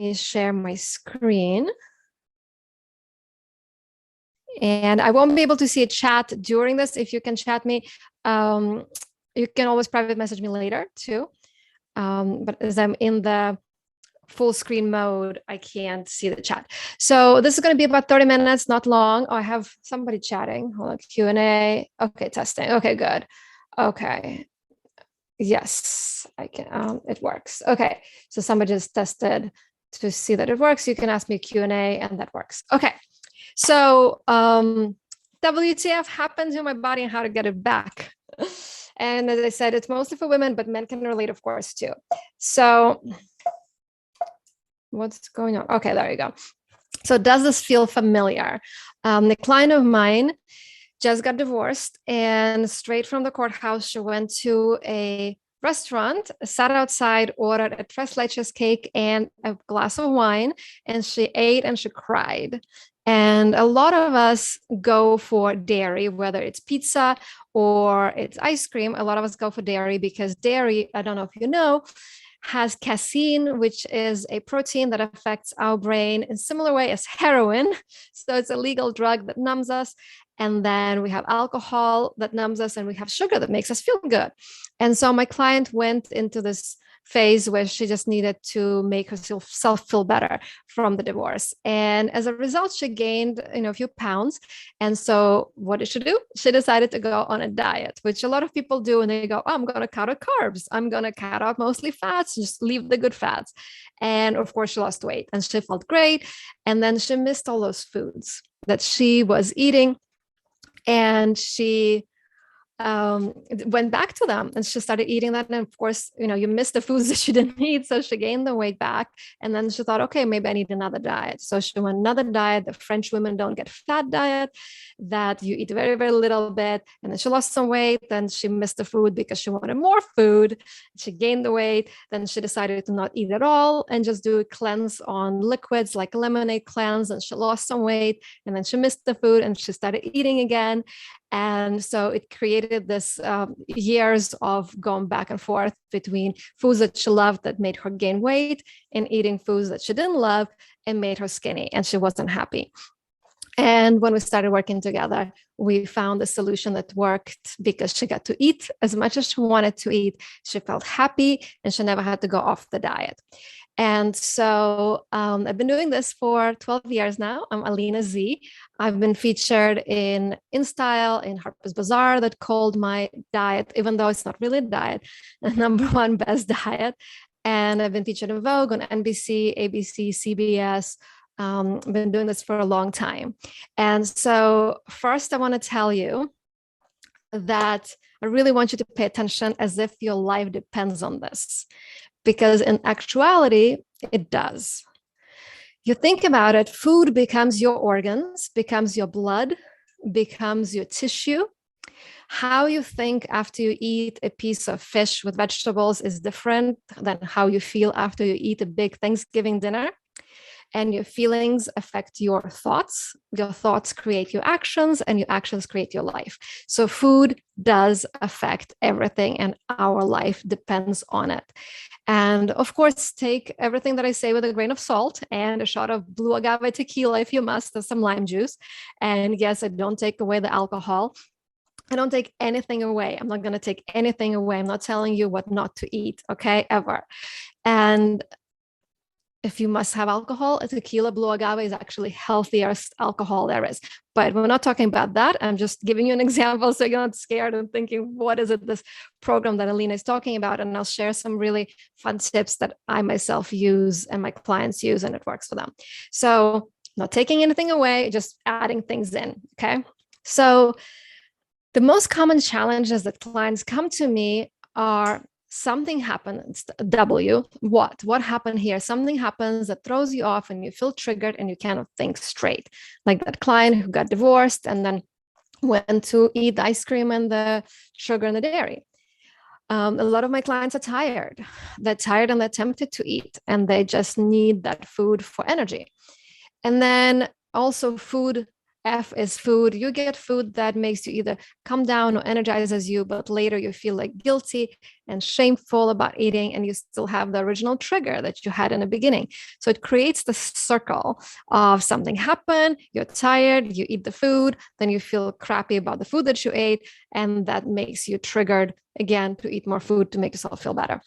me share my screen. And I won't be able to see a chat during this. If you can chat me, you can always private message me later too. But as I'm in the full screen mode, I can't see the chat. So this is going to be about 30 minutes, not long. Oh, I have somebody chatting. Hold on, Q&A. Okay, testing. Okay, good. Okay. Yes, I can. It works. Okay, so somebody just tested to see that it works. You can ask me Q&A and that works. Okay, so WTF happened to my body and how to get it back. And as I said, it's mostly for women, but men can relate, of course, too. So what's going on? Okay, there you go. So does this feel familiar? The client of mine just got divorced, and straight from the courthouse, she went to a restaurant, sat outside, ordered a tres leches cake and a glass of wine, and she ate and she cried. And a lot of us go for dairy, whether it's pizza or it's ice cream. A lot of us go for dairy because dairy, I don't know if you know, has casein, which is a protein that affects our brain in a similar way as heroin. So it's a legal drug that numbs us. And then we have alcohol that numbs us, and we have sugar that makes us feel good. And so my client went into this phase where she just needed to make herself feel better from the divorce. And as a result, she gained, a few pounds. And so what did she do? She decided to go on a diet, which a lot of people do. And they go, oh, I'm going to cut out carbs. I'm going to cut out mostly fats, just leave the good fats. And of course, she lost weight and she felt great. And then she missed all those foods that she was eating. And she went back to them and she started eating that. And of course, you miss the foods that she didn't eat. So she gained the weight back. And then she thought, okay, maybe I need another diet. So she went another diet, the French women don't get fat diet, that you eat very, very little bit. And then she lost some weight. Then she missed the food because she wanted more food. She gained the weight. Then she decided to not eat at all and just do a cleanse on liquids like lemonade cleanse. And she lost some weight. And then she missed the food and she started eating again. And so it created this years of going back and forth between foods that she loved that made her gain weight and eating foods that she didn't love and made her skinny, and she wasn't happy. And when we started working together, we found a solution that worked because she got to eat as much as she wanted to eat. She felt happy and she never had to go off the diet. And so I've been doing this for 12 years now. I'm Alina Z. I've been featured in InStyle, in Harper's Bazaar, that called my diet, even though it's not really a diet, the #1 best diet. And I've been featured in Vogue, on NBC, ABC, CBS. I've been doing this for a long time. And so first I want to tell you that I really want you to pay attention as if your life depends on this, because in actuality, it does. You think about it, food becomes your organs, becomes your blood, becomes your tissue. How you think after you eat a piece of fish with vegetables is different than how you feel after you eat a big Thanksgiving dinner. And your feelings affect your thoughts. Your thoughts create your actions, and your actions create your life. So food does affect everything, and our life depends on it. And of course, take everything that I say with a grain of salt and a shot of blue agave tequila if you must, and some lime juice. And yes, I don't take away the alcohol. I don't take anything away. I'm not going to take anything away. I'm not telling you what not to eat, okay, ever. And if you must have alcohol, a tequila blue agave is actually healthiest alcohol there is. But we're not talking about that. I'm just giving you an example so you're not scared and thinking, what is it, this program that Alina is talking about? And I'll share some really fun tips that I myself use and my clients use, and it works for them. So not taking anything away, just adding things in, okay? So the most common challenges that clients come to me are something happens. What happened here? Something happens that throws you off and you feel triggered and you cannot think straight. Like that client who got divorced and then went to eat the ice cream and the sugar and the dairy. A lot of my clients are tired. They're tired and they're tempted to eat, and they just need that food for energy. And then also food F is food. You get food that makes you either calm down or energizes you, but later you feel like guilty and shameful about eating, and you still have the original trigger that you had in the beginning. So it creates the circle of something happened, you're tired, you eat the food, then you feel crappy about the food that you ate, and that makes you triggered again to eat more food to make yourself feel better.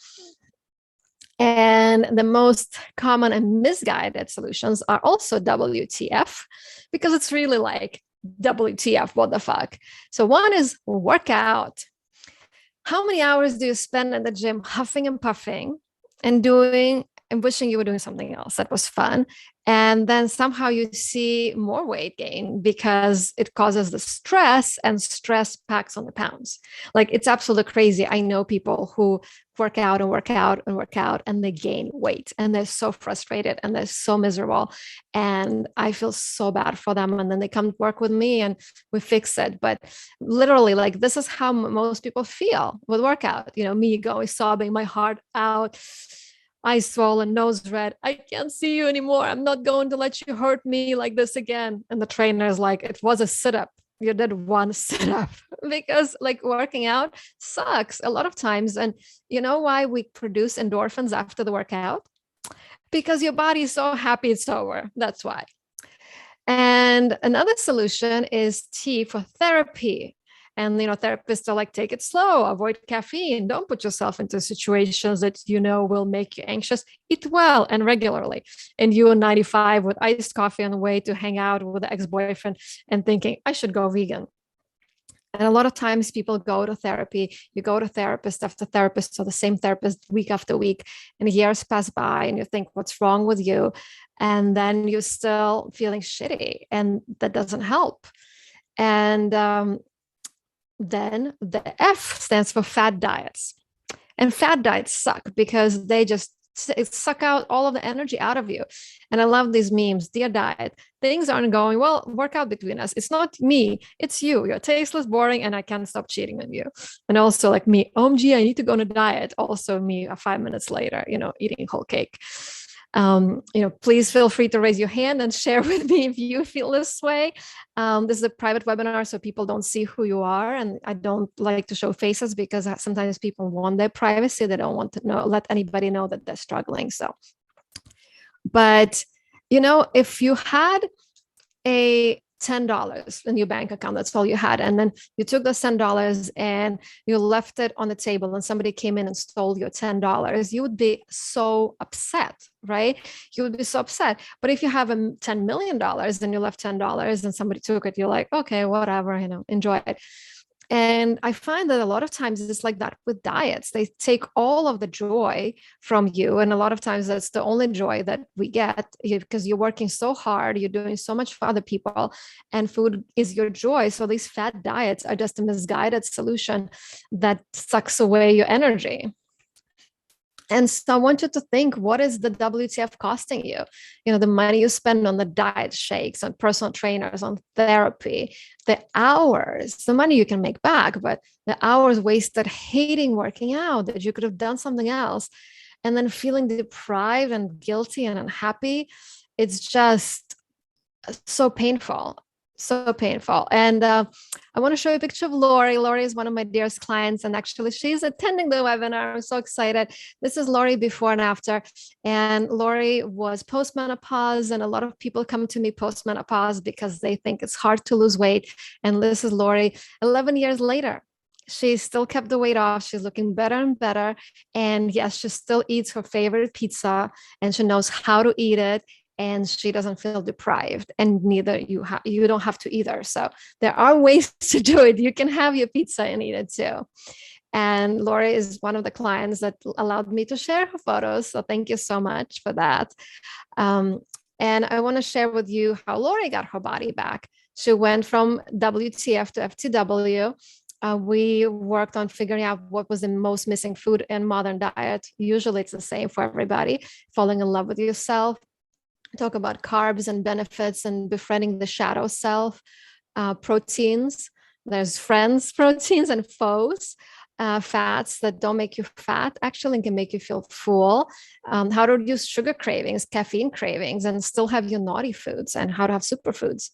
And the most common and misguided solutions are also WTF, because it's really like, WTF, what the fuck? So one is work out. How many hours do you spend in the gym huffing and puffing and doing and wishing you were doing something else that was fun? And then somehow you see more weight gain because it causes the stress, and stress packs on the pounds. Like, it's absolutely crazy. I know people who work out and work out and work out and they gain weight and they're so frustrated and they're so miserable. And I feel so bad for them. And then they come work with me and we fix it. But literally, like, this is how most people feel with workout. Me going sobbing my heart out, eyes swollen, nose red. I can't see you anymore. I'm not going to let you hurt me like this again. And the trainer is like, it was a sit-up. You did one sit-up. Because like, working out sucks a lot of times. And you know why we produce endorphins after the workout? Because your body is so happy it's over. That's why. And another solution is T for therapy. And, therapists are like, take it slow, avoid caffeine, don't put yourself into situations that, will make you anxious, eat well and regularly. And you are 95 with iced coffee on the way to hang out with the ex-boyfriend and thinking, I should go vegan. And a lot of times people go to therapy, you go to therapist after therapist, or the same therapist week after week, and years pass by and you think, what's wrong with you? And then you're still feeling shitty, and that doesn't help. And then the F stands for fad diets. And fad diets suck because they just suck out all of the energy out of you. And I love these memes. Dear diet, things aren't going well. Work out between us. It's not me. It's you. You're tasteless, boring, and I can't stop cheating on you. And also like me, OMG, I need to go on a diet. Also me, 5 minutes later, eating whole cake. Please feel free to raise your hand and share with me if you feel this way. This is a private webinar, so people don't see who you are. And I don't like to show faces because sometimes people want their privacy. They don't want to let anybody know that they're struggling. So, but, if you had a $10 in your bank account, that's all you had, and then you took those $10 and you left it on the table and somebody came in and stole your $10, you would be so upset, right? You would be so upset. But if you have a $10 million and you left $10 and somebody took it, you're like, okay, whatever, enjoy it. And I find that a lot of times it's like that with diets. They take all of the joy from you. And a lot of times that's the only joy that we get, because you're working so hard, you're doing so much for other people, and food is your joy. So these fat diets are just a misguided solution that sucks away your energy. And so I want you to think, what is the WTF costing you? The money you spend on the diet shakes, on personal trainers, on therapy, the hours, the money you can make back, but the hours wasted hating working out that you could have done something else, and then feeling deprived and guilty and unhappy. It's just so painful. So painful. And I want to show you a picture of Laurie. Laurie is one of my dearest clients, and actually she's attending the webinar. I'm so excited. This is Laurie before and after. And Laurie was postmenopause, and a lot of people come to me postmenopause because they think it's hard to lose weight. And this is Laurie 11 years later. She still kept the weight off. She's looking better and better. And yes, she still eats her favorite pizza, and she knows how to eat it. And she doesn't feel deprived, and neither you don't have to either. So there are ways to do it. You can have your pizza and eat it too. And Laurie is one of the clients that allowed me to share her photos. So thank you so much for that. And I want to share with you how Laurie got her body back. She went from WTF to FTW. We worked on figuring out what was the most missing food in modern diet. Usually it's the same for everybody. Falling in love with yourself. Talk about carbs and benefits and befriending the shadow self, proteins. There's friends proteins and foes, fats that don't make you fat, actually can make you feel full, how to reduce sugar cravings, caffeine cravings, and still have your naughty foods, and how to have superfoods.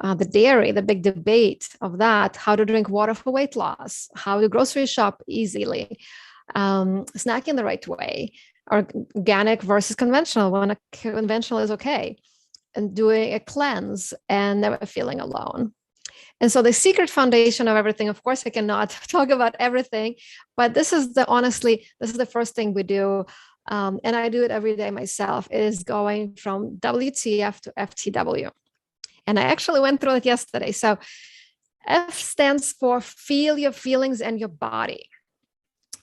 the dairy, the big debate of that, how to drink water for weight loss, how to grocery shop easily, snacking the right way, organic versus conventional when a conventional is okay, and doing a cleanse and never feeling alone. And so the secret foundation of everything, of course, I cannot talk about everything, but this is the first thing we do. And I do it every day myself, is going from WTF to FTW. And I actually went through it yesterday. So F stands for feel your feelings and your body.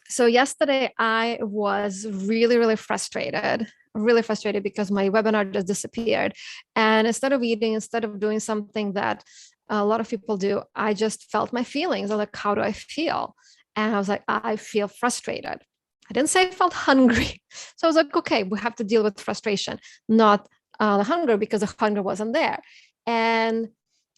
So yesterday I was really, really frustrated because my webinar just disappeared. And instead of eating, instead of doing something that a lot of people do, I just felt my feelings. I was like, how do I feel? And I was like, I feel frustrated. I didn't say I felt hungry. So I was like, okay, we have to deal with frustration, not the hunger, because the hunger wasn't there. And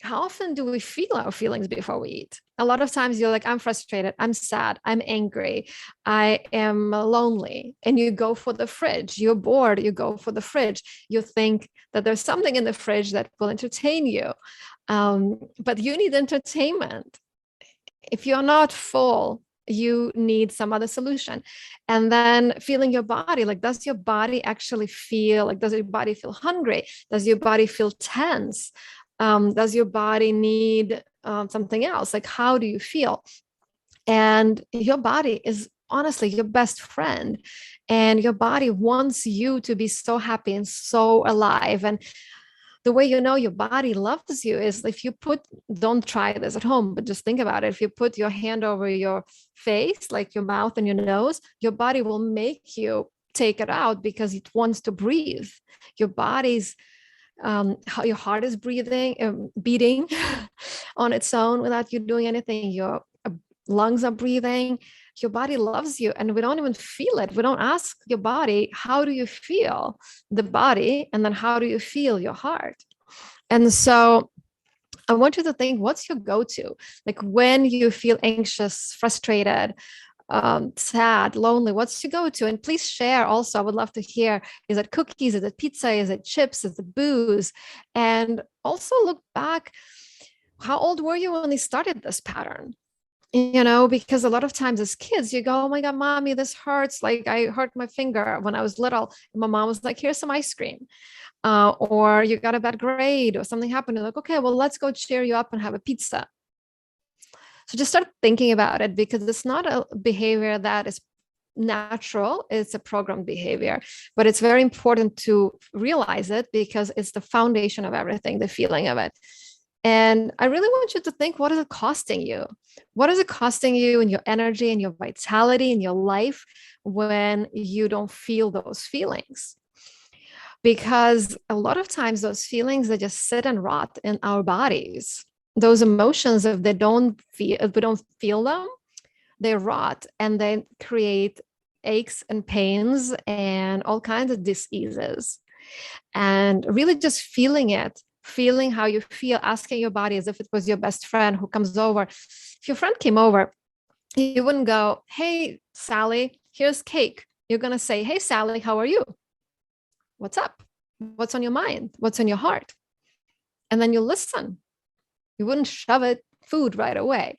how often do we feel our feelings before we eat? A lot of times you're like, I'm frustrated, I'm sad, I'm angry, I am lonely. And you go for the fridge. You're bored, you go for the fridge. You think that there's something in the fridge that will entertain you. But you need entertainment. If you're not full, you need some other solution. And then feeling your body, like, does your body actually feel, like, does your body feel hungry? Does your body feel tense? Does your body need something else? Like, how do you feel? And your body is honestly your best friend. And your body wants you to be so happy and so alive. And the way you know your body loves you is if you don't try this at home, but just think about it. If you put your hand over your face, like your mouth and your nose, your body will make you take it out because it wants to breathe. Your body's how your heart is beating on its own without you doing anything. Your lungs are breathing. Your body loves you, and we don't even feel it. We don't ask your body, how do you feel the body? And then how do you feel your heart? And so I want you to think, what's your go-to? Like when you feel anxious, frustrated, sad, lonely, what's your go-to? And please share also. I would love to hear, is it cookies? Is it pizza? Is it chips? Is it booze? And also look back, how old were you when you started this pattern? Because a lot of times as kids, you go, oh my God, mommy, this hurts. Like I hurt my finger when I was little. And my mom was like, here's some ice cream. Or you got a bad grade or something happened. You're like, okay, well, let's go cheer you up and have a pizza. So just start thinking about it, because it's not a behavior that is natural. It's a programmed behavior, but it's very important to realize it because it's the foundation of everything, the feeling of it. And I really want you to think, what is it costing you? What is it costing you in your energy and your vitality in your life when you don't feel those feelings? Because a lot of times those feelings, they just sit and rot in our bodies. Those emotions, if we don't feel them, they rot and they create aches and pains and all kinds of diseases. And really just feeling how you feel, asking your body as if it was your best friend who comes over. If your friend came over, you wouldn't go, hey, Sally, here's cake. You're going to say, hey, Sally, how are you? What's up? What's on your mind? What's in your heart? And then you listen. You wouldn't shove it food right away.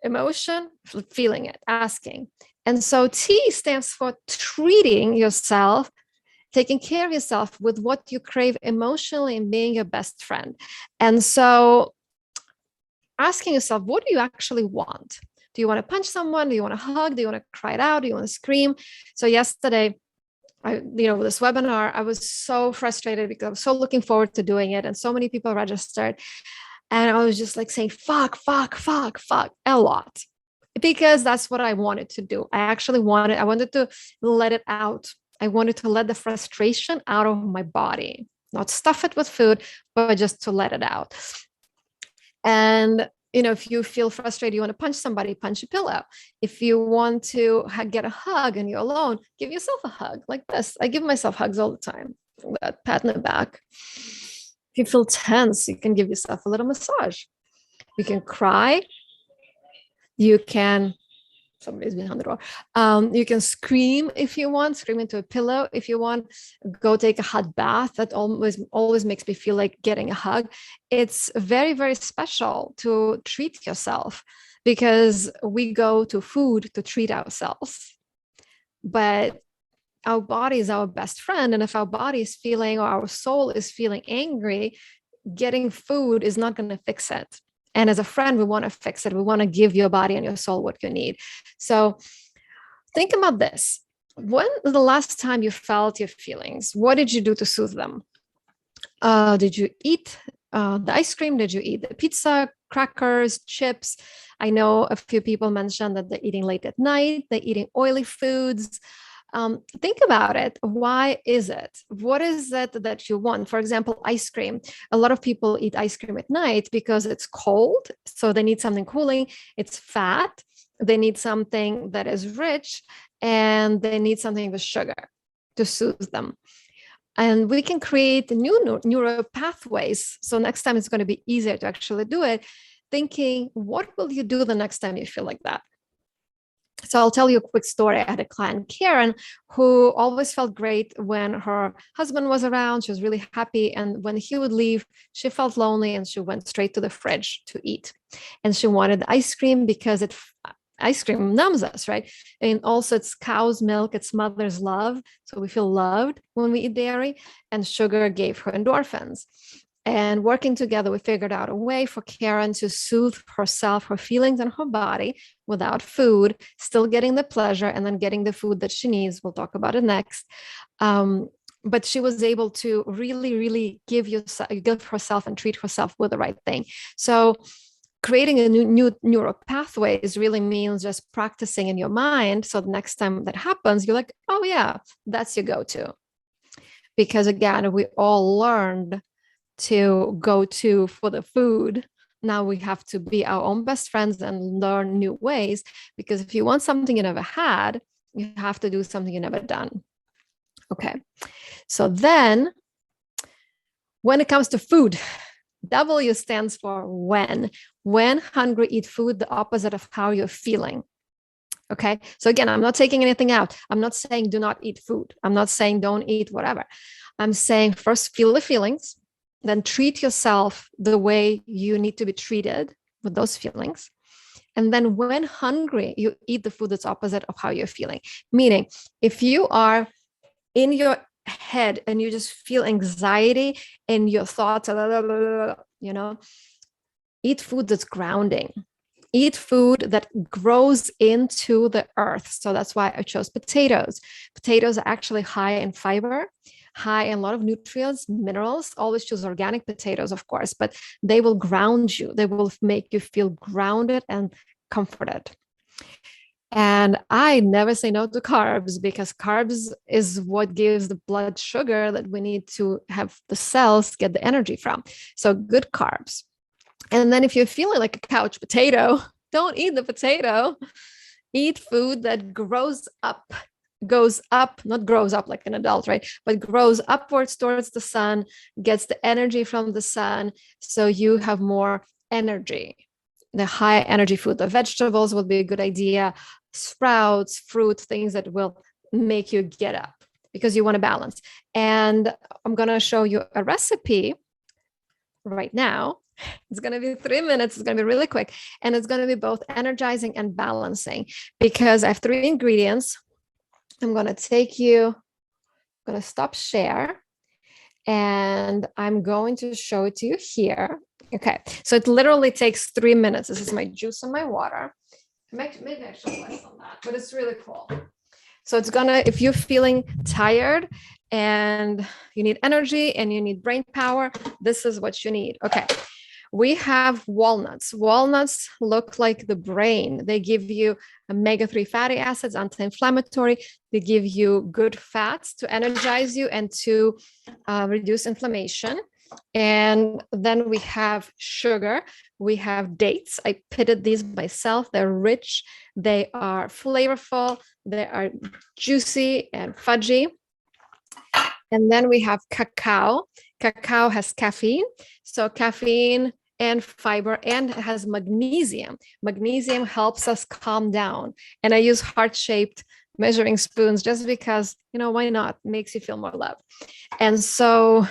Emotion, feeling it, asking. And so T stands for treating yourself, taking care of yourself with what you crave emotionally and being your best friend. And so asking yourself, what do you actually want? Do you want to punch someone? Do you want to hug? Do you want to cry it out? Do you want to scream? So yesterday, with this webinar, I was so frustrated because I was so looking forward to doing it. And so many people registered. And I was just like saying, fuck a lot, because that's what I wanted to do. I wanted to let it out. I wanted to let the frustration out of my body, not stuff it with food, but just to let it out. And, if you feel frustrated, you want to punch somebody, punch a pillow. If you want to get a hug and you're alone, give yourself a hug like this. I give myself hugs all the time, that pat in the back. If you feel tense, you can give yourself a little massage. You can cry. You can Somebody's behind the door. You can scream if you want, scream into a pillow if you want, go take a hot bath. That always makes me feel like getting a hug. It's very, very special to treat yourself because we go to food to treat ourselves. But our body is our best friend. And if our body is feeling, or our soul is feeling angry, getting food is not going to fix it. And as a friend, we want to fix it. We want to give your body and your soul what you need. So think about this. When was the last time you felt your feelings? What did you do to soothe them? Did you eat the ice cream? Did you eat the pizza, crackers, chips? I know a few people mentioned that they're eating late at night. They're eating oily foods. Think about it. Why is it? What is it that you want? For example, ice cream. A lot of people eat ice cream at night because it's cold. So they need something cooling. It's fat. They need something that is rich, and they need something with sugar to soothe them. And we can create new neural pathways. So next time it's going to be easier to actually do it, thinking, what will you do the next time you feel like that? So I'll tell you a quick story. I had a client, Karen, who always felt great when her husband was around. She was really happy. And when he would leave, she felt lonely and she went straight to the fridge to eat. And she wanted ice cream because ice cream numbs us, right? And also it's cow's milk, it's mother's love. So we feel loved when we eat dairy, and sugar gave her endorphins. And working together, we figured out a way for Karen to soothe herself, her feelings, and her body without food, still getting the pleasure and then getting the food that she needs. We'll talk about it next. But she was able to really, really give herself and treat herself with the right thing. So creating a new neural pathways really means just practicing in your mind. So the next time that happens, you're like, oh yeah, that's your go-to. Because again, we all learned to go to for the food. Now we have to be our own best friends and learn new ways, because if you want something you never had, you have to do something you never done. Okay. So then when it comes to food, W stands for when. When hungry, eat food, the opposite of how you're feeling. Okay. So again, I'm not taking anything out. I'm not saying do not eat food. I'm not saying don't eat whatever. I'm saying first feel the feelings, then treat yourself the way you need to be treated with those feelings. And then when hungry, you eat the food that's opposite of how you're feeling. Meaning, if you are in your head and you just feel anxiety in your thoughts, eat food that's grounding. Eat food that grows into the earth. So that's why I chose potatoes. Potatoes are actually high in fiber, high in a lot of nutrients, minerals. Always choose organic potatoes, of course, but they will ground you. They will make you feel grounded and comforted. And I never say no to carbs, because carbs is what gives the blood sugar that we need to have the cells get the energy from. So good carbs. And then if you're feeling like a couch potato, don't eat the potato. Eat food that goes up, not grows up like an adult, right? But grows upwards towards the sun, gets the energy from the sun. So you have more energy. The high energy food, the vegetables would be a good idea. Sprouts, fruit, things that will make you get up, because you want to balance. And I'm going to show you a recipe right now. It's going to be 3 minutes. It's going to be really quick. And it's going to be both energizing and balancing, because I have 3 ingredients. I'm going to stop share, and I'm going to show it to you here. Okay. So it literally takes 3 minutes. This is my juice and my water. Maybe actually less than that, but it's really cool. So it's if you're feeling tired and you need energy and you need brain power, this is what you need. Okay. We have walnuts. Walnuts look like the brain. They give you omega-3 fatty acids, anti-inflammatory. They give you good fats to energize you and to reduce inflammation. And then we have sugar. We have dates. I pitted these myself. They're rich. They are flavorful. They are juicy and fudgy. And then we have cacao. Cacao has caffeine. So caffeine and fiber, and it has magnesium. Magnesium helps us calm down. And I use heart-shaped measuring spoons just because, why not? It makes you feel more loved. And so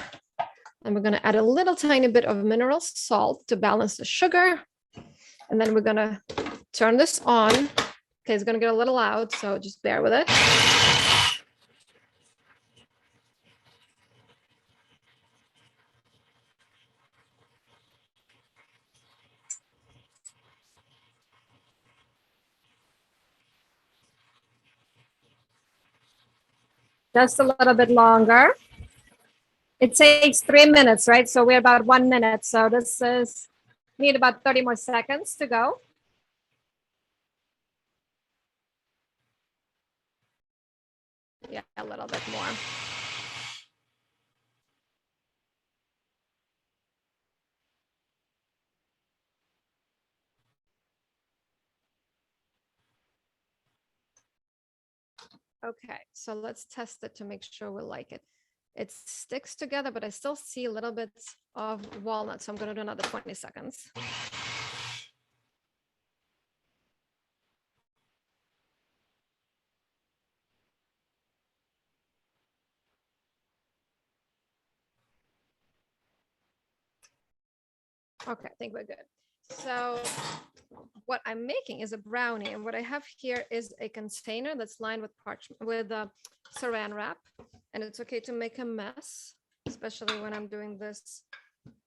I'm going to add a little tiny bit of mineral salt to balance the sugar. And then we're going to turn this on. Okay, it's going to get a little loud, so just bear with it. Just a little bit longer. It takes 3 minutes, right? So we're about 1 minute. So this is, need about 30 more seconds to go. Yeah, a little bit more. Okay, so let's test it to make sure we like it. It sticks together, but I still see a little bit of walnut. So I'm going to do another 20 seconds. Okay, I think we're good. So what I'm making is a brownie, and what I have here is a container that's lined with parchment, with saran wrap, and it's okay to make a mess, especially when I'm doing this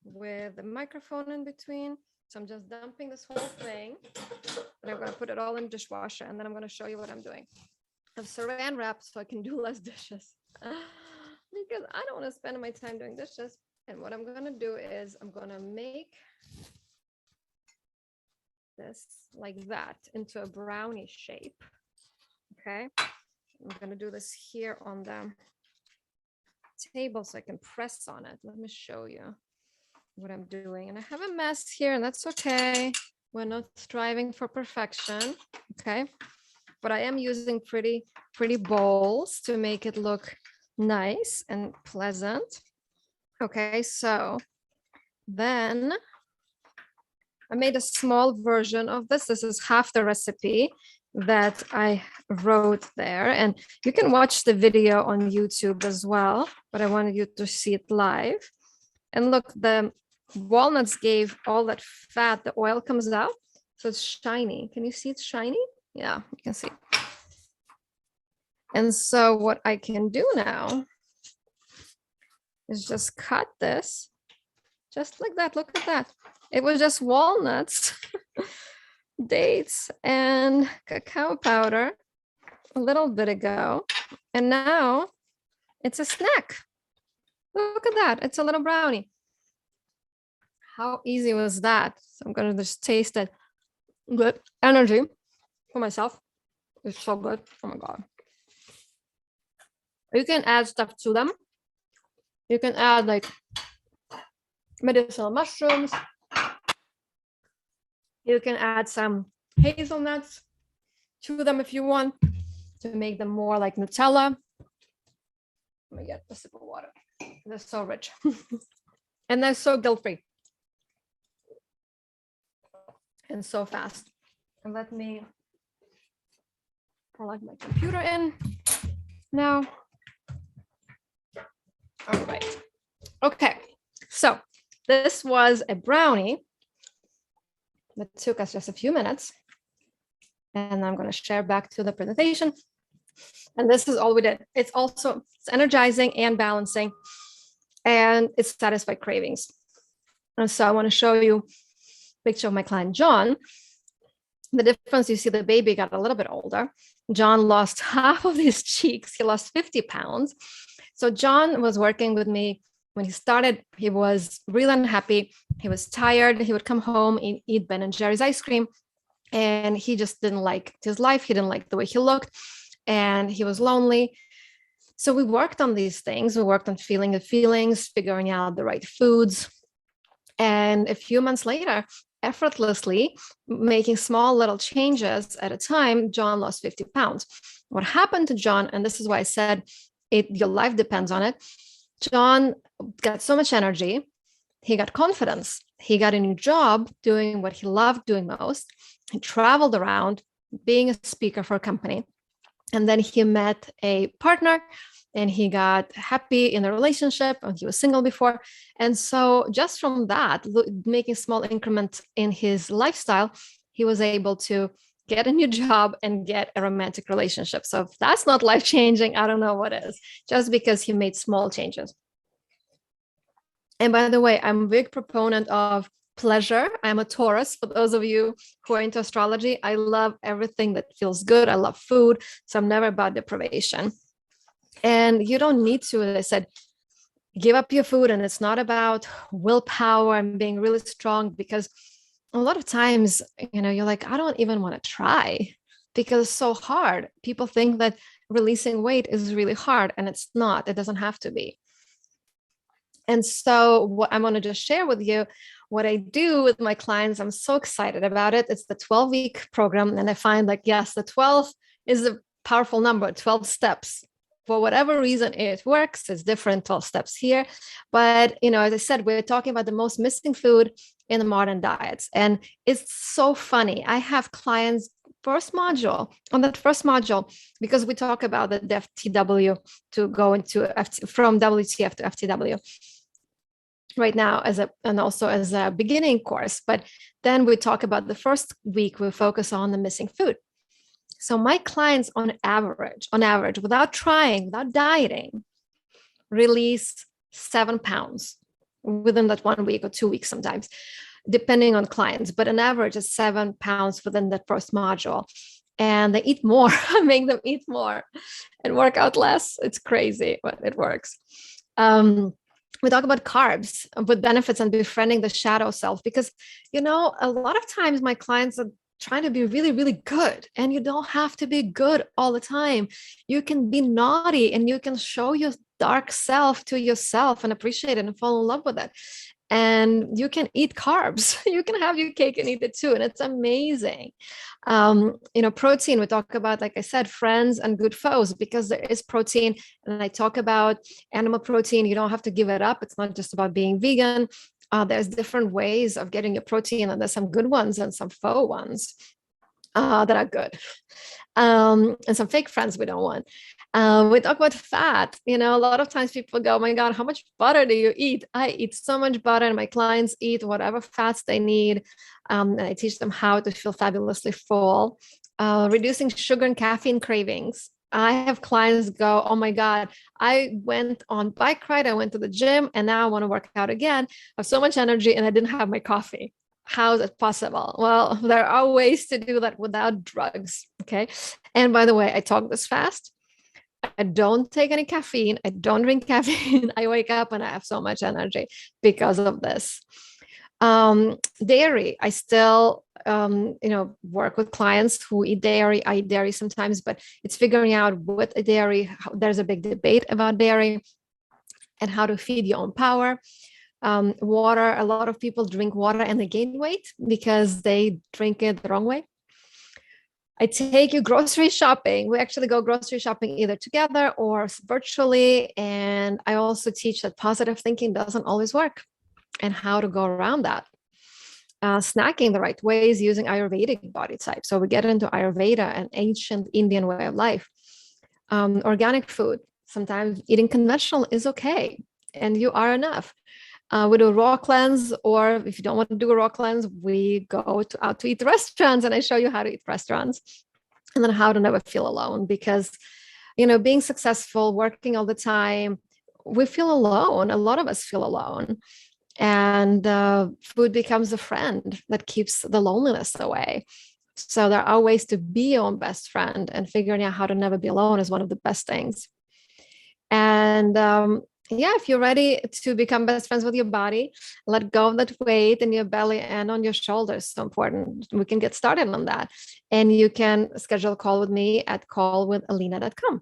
with the microphone in between. So I'm just dumping this whole thing, and I'm going to put it all in dishwasher, and then I'm going to show you what I'm doing. I have saran wrap so I can do less dishes because I don't want to spend my time doing dishes. And what I'm going to do is I'm going to make this like that into a brownie shape. Okay, I'm going to do this here on the table so I can press on it. Let me show you what I'm doing. And I have a mess here, and that's okay. We're not striving for perfection. Okay, but I am using pretty bowls to make it look nice and pleasant. Okay, so then I made a small version of this. This is half the recipe that I wrote there. And you can watch the video on YouTube as well, but I wanted you to see it live. And look, the walnuts gave all that fat, the oil comes out. So it's shiny. Can you see it's shiny? Yeah, you can see. And so what I can do now is just cut this just like that. Look at that. It was just walnuts, dates, and cacao powder a little bit ago. And now it's a snack. Look at that. It's a little brownie. How easy was that? So I'm going to just taste it. Good energy for myself. It's so good. Oh my God. You can add stuff to them. You can add like medicinal mushrooms. You can add some hazelnuts to them if you want to make them more like Nutella. Let me get a sip of water. They're so rich. And they're so guilt-free. And so fast. And let me plug my computer in now. All right. Okay. So this was a brownie that took us just a few minutes. And I'm going to share back to the presentation. And this is all we did. It's energizing and balancing, and it satisfies cravings. And so I want to show you a picture of my client, John. The difference, you see the baby got a little bit older. John lost half of his cheeks. He lost 50 pounds. So John was working with me. When he started, he was really unhappy. He was tired. He would come home and eat Ben and Jerry's ice cream. And he just didn't like his life. He didn't like the way he looked. And he was lonely. So we worked on these things. We worked on feeling the feelings, figuring out the right foods. And a few months later, effortlessly, making small little changes at a time, John lost 50 pounds. What happened to John, and this is why I said your life depends on it, John got so much energy, he got confidence. He got a new job doing what he loved doing most. He traveled around being a speaker for a company. And then he met a partner and he got happy in a relationship, and he was single before. And so just from that, making small increments in his lifestyle, he was able to get a new job and get a romantic relationship. So if that's not life-changing, I don't know what is, just because he made small changes. And by the way, I'm a big proponent of pleasure. I'm a Taurus. For those of you who are into astrology, I love everything that feels good. I love food. So I'm never about deprivation. And you don't need to, as I said, give up your food. And it's not about willpower and being really strong, because a lot of times, you're like, I don't even want to try because it's so hard. People think that releasing weight is really hard, and it's not. It doesn't have to be. And so what I want to just share with you, what I do with my clients, I'm so excited about it. It's the 12-week program. And I find like, yes, the 12 is a powerful number, 12 steps. For whatever reason, it works. It's different 12 steps here. But, as I said, we're talking about the most missing food in the modern diets. And it's so funny. I have clients on that first module, because we talk about the FTW to go into from WTF to FTW right now and also as a beginning course. But then we talk about the first week, we focus on the missing food. So my clients on average, without trying, without dieting, release 7 pounds within that 1 week or 2 weeks sometimes, depending on clients. But on average, it's 7 pounds within that first module. And they eat more. I make them eat more and work out less. It's crazy, but it works. We talk about carbs with benefits and befriending the shadow self, because, a lot of times my clients are trying to be really, really good, and you don't have to be good all the time. You can be naughty, and you can show your dark self to yourself and appreciate it and fall in love with it. And you can eat carbs. You can have your cake and eat it too. And it's amazing. Protein, we talk about, like I said, friends and good foes, because there is protein. And I talk about animal protein. You don't have to give it up. It's not just about being vegan. There's different ways of getting your protein, and there's some good ones and some faux ones that are good. And some fake friends we don't want. We talk about fat. A lot of times people go, oh my God, how much butter do you eat? I eat so much butter, and my clients eat whatever fats they need. And I teach them how to feel fabulously full. Reducing sugar and caffeine cravings. I have clients go, oh my God, I went on bike ride, I went to the gym, and now I want to work out again. I have so much energy, and I didn't have my coffee. How is it possible? Well, there are ways to do that without drugs. Okay. And by the way, I talk this fast. I don't take any caffeine. I don't drink caffeine. I wake up and I have so much energy because of this. Dairy. I still, work with clients who eat dairy. I eat dairy sometimes, but it's figuring out what a dairy. There's a big debate about dairy and how to feed your own power. Water. A lot of people drink water and they gain weight because they drink it the wrong way. I take you grocery shopping. We actually go grocery shopping either together or virtually. And I also teach that positive thinking doesn't always work and how to go around that. Snacking the right ways using Ayurvedic body type. So we get into Ayurveda, an ancient Indian way of life. Organic food. Sometimes eating conventional is okay, and you are enough. We do a raw cleanse, or if you don't want to do a raw cleanse, we go out to eat restaurants, and I show you how to eat restaurants, and then how to never feel alone. Because, being successful, working all the time, we feel alone. A lot of us feel alone, and food becomes a friend that keeps the loneliness away. So there are ways to be your own best friend, and figuring out how to never be alone is one of the best things. And if you're ready to become best friends with your body, let go of that weight in your belly and on your shoulders. So important. We can get started on that. And you can schedule a call with me at callwithalina.com.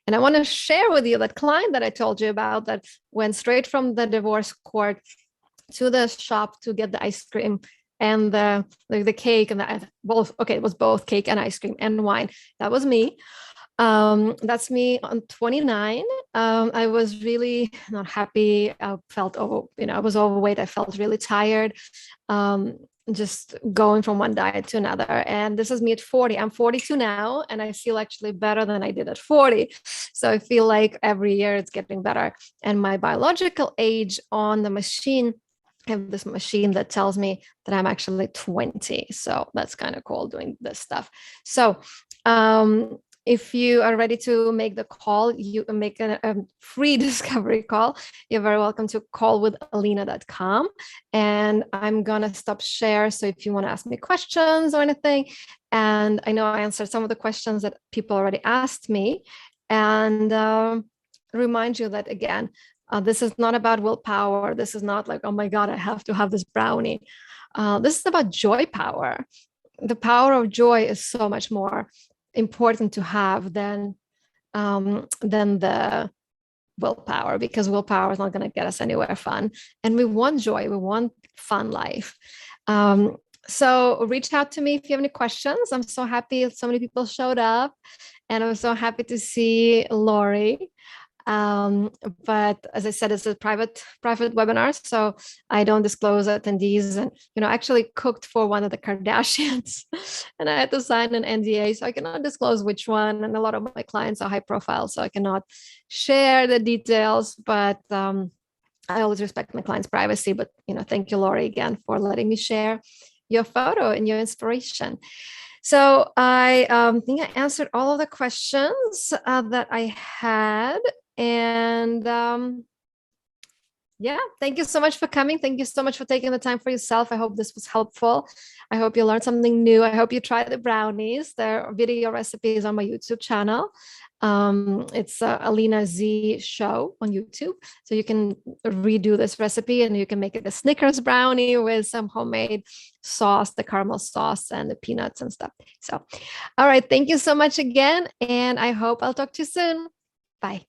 And I want to share with you that client that I told you about that went straight from the divorce court to the shop to get the ice cream and the cake and both. Okay, it was both cake and ice cream and wine. That was me. That's me on 29. I was really not happy. I felt I was overweight. I felt really tired. Um, just going from one diet to another. And this is me at 40. I'm 42 now, and I feel actually better than I did at 40. So I feel like every year it's getting better. And my biological age on the machine, I have this machine that tells me that I'm actually 20. So that's kind of cool doing this stuff. So, if you are ready to make the call, you can make a free discovery call. You're very welcome to callwithalina.com. And I'm going to stop share. So if you want to ask me questions or anything, and I know I answered some of the questions that people already asked me, and remind you that, again, this is not about willpower. This is not like, oh my God, I have to have this brownie. This is about joy power. The power of joy is so much more important to have than the willpower, because willpower is not going to get us anywhere fun. And we want joy. We want fun life. So reach out to me if you have any questions. I'm so happy so many people showed up, and I'm so happy to see Laurie. But as I said, it's a private webinar, so I don't disclose attendees. And I actually cooked for one of the Kardashians, and I had to sign an NDA, so I cannot disclose which one. And a lot of my clients are high profile, so I cannot share the details. But I always respect my clients' privacy. But thank you, Laurie, again for letting me share your photo and your inspiration. So I think I answered all of the questions that I had. And yeah, thank you so much for coming. Thank you so much for taking the time for yourself. I hope this was helpful. I hope you learned something new. I hope you try the brownies. There are video recipes on my YouTube channel. It's Alina Z show on YouTube. So you can redo this recipe, and you can make it a Snickers brownie with some homemade sauce, the caramel sauce and the peanuts and stuff. So, all right. Thank you so much again. And I hope I'll talk to you soon. Bye.